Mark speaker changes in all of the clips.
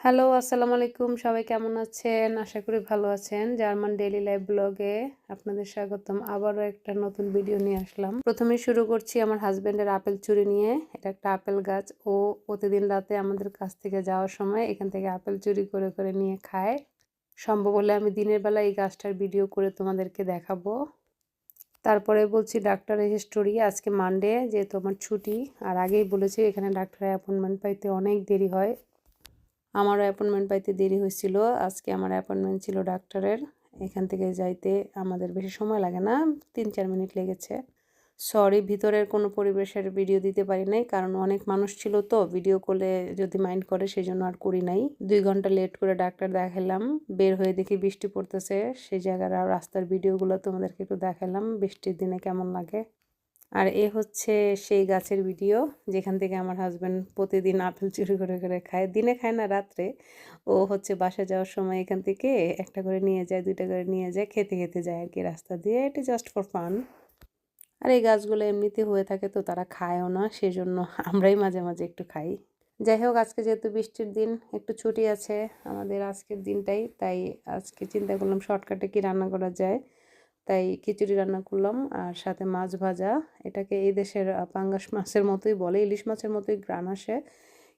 Speaker 1: Hello, আসসালামু আলাইকুম। সবাই কেমন আছেন? আশা করি ভালো আছেন। জার্মান ডেইলি লাইফ ব্লগে আপনাদের স্বাগতম। আবারও একটা নতুন ভিডিও নিয়ে আসলাম। প্রথমেই শুরু করছি আমার হাসব্যান্ডের আপেল চুরি নিয়ে। এটা একটা আপেল গাছ। ও প্রতিদিন রাতে আমাদের কাছ থেকে যাওয়ার সময় এখান থেকে আপেল চুরি করে, করে নিয়ে খায়। সম্ভব হলে আমি দিনের বেলা এই গাছটার ভিডিও করে তোমাদেরকে দেখাবো। তারপরে বলছি ডাক্তারের হিস্টোরি। আজকে মানডে, যেহেতু আমার ছুটি। আর আগেই বলেছি এখানে ডাক্তারের অ্যাপয়েন্টমেন্ট পাইতে অনেক দেরি হয়। আমারও অ্যাপয়েন্টমেন্ট পাইতে দেরি হয়েছিল। আজকে আমার অ্যাপয়েন্টমেন্ট ছিল ডাক্তারের। এখান থেকে যাইতে আমাদের বেশি সময় লাগে না, ৩-৪ মিনিট লেগেছে। সরি, ভিতরের কোনো পরিবেশের ভিডিও দিতে পারি নাই, কারণ অনেক মানুষ ছিল তো, ভিডিও করলে যদি মাইন্ড করে সেজন্য আর করি নাই। ২ ঘন্টা লেট করে ডাক্তার দেখালাম। বের হয়ে দেখি বৃষ্টি পড়তেছে। সেই জায়গার আর রাস্তার ভিডিওগুলো তোমাদেরকে একটু দেখালাম বৃষ্টির দিনে কেমন লাগে। আর এ হচ্ছে সেই গাছের ভিডিও যেখান থেকে আমার হাজব্যান্ড প্রতিদিন আপেল চুরি করে করে খায়। দিনে খায় না, রাত্রে। ও হচ্ছে বাসায় যাওয়ার সময় এখান থেকে একটা করে নিয়ে যায়, ২টা করে নিয়ে যায়, খেতে খেতে যায় আর কি রাস্তা দিয়ে। এটা জাস্ট ফর ফান। আর এই গাছগুলো এমনিতে হয়ে থাকে তো, তারা খায়ও না, সেজন্য আমরাই মাঝে মাঝে একটু খাই। যাই হোক, আজকে যেহেতু বৃষ্টির দিন, একটু ছুটি আছে আমাদের আজকের দিনটাই, তাই আজকে চিন্তা করলাম শর্টকাটে কি রান্না করা যায়। তাই খিচুড়ি রান্না করলাম আর সাথে মাছ ভাজা। এটাকে এই দেশের পাঙ্গাস মাছের মতোই বলে, ইলিশ মাছের মতোই ঘ্রাণ আসে,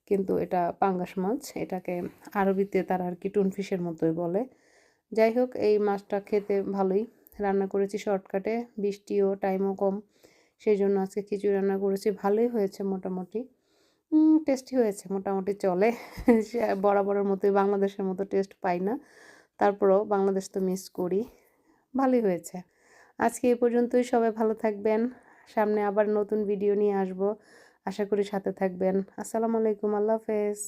Speaker 1: কিন্তু এটা পাঙ্গাস মাছ। এটাকে আরবিতে তারা আর কি টুনফিশের মতোই বলে। যাই হোক, এই মাছটা খেতে ভালোই। রান্না করেছি শর্টকাটে, বৃষ্টিও, টাইমও কম, সেই জন্য আজকে খিচুড়ি রান্না করেছি। ভালোই হয়েছে মোটামুটি। টেস্টি হয়েছে, মোটামুটি চলে। বরাবরের মতোই, বাংলাদেশের মতো টেস্ট পাই না, তারপরেও বাংলাদেশ তো মিস করি। ভালোই হয়েছে। আজকে এই পর্যন্তই। সবাই ভালো থাকবেন। সামনে আবার নতুন ভিডিও নিয়ে আসব। আশা করি সাথে থাকবেন। আসসালামু আলাইকুম। আল্লাহ হাফেজ।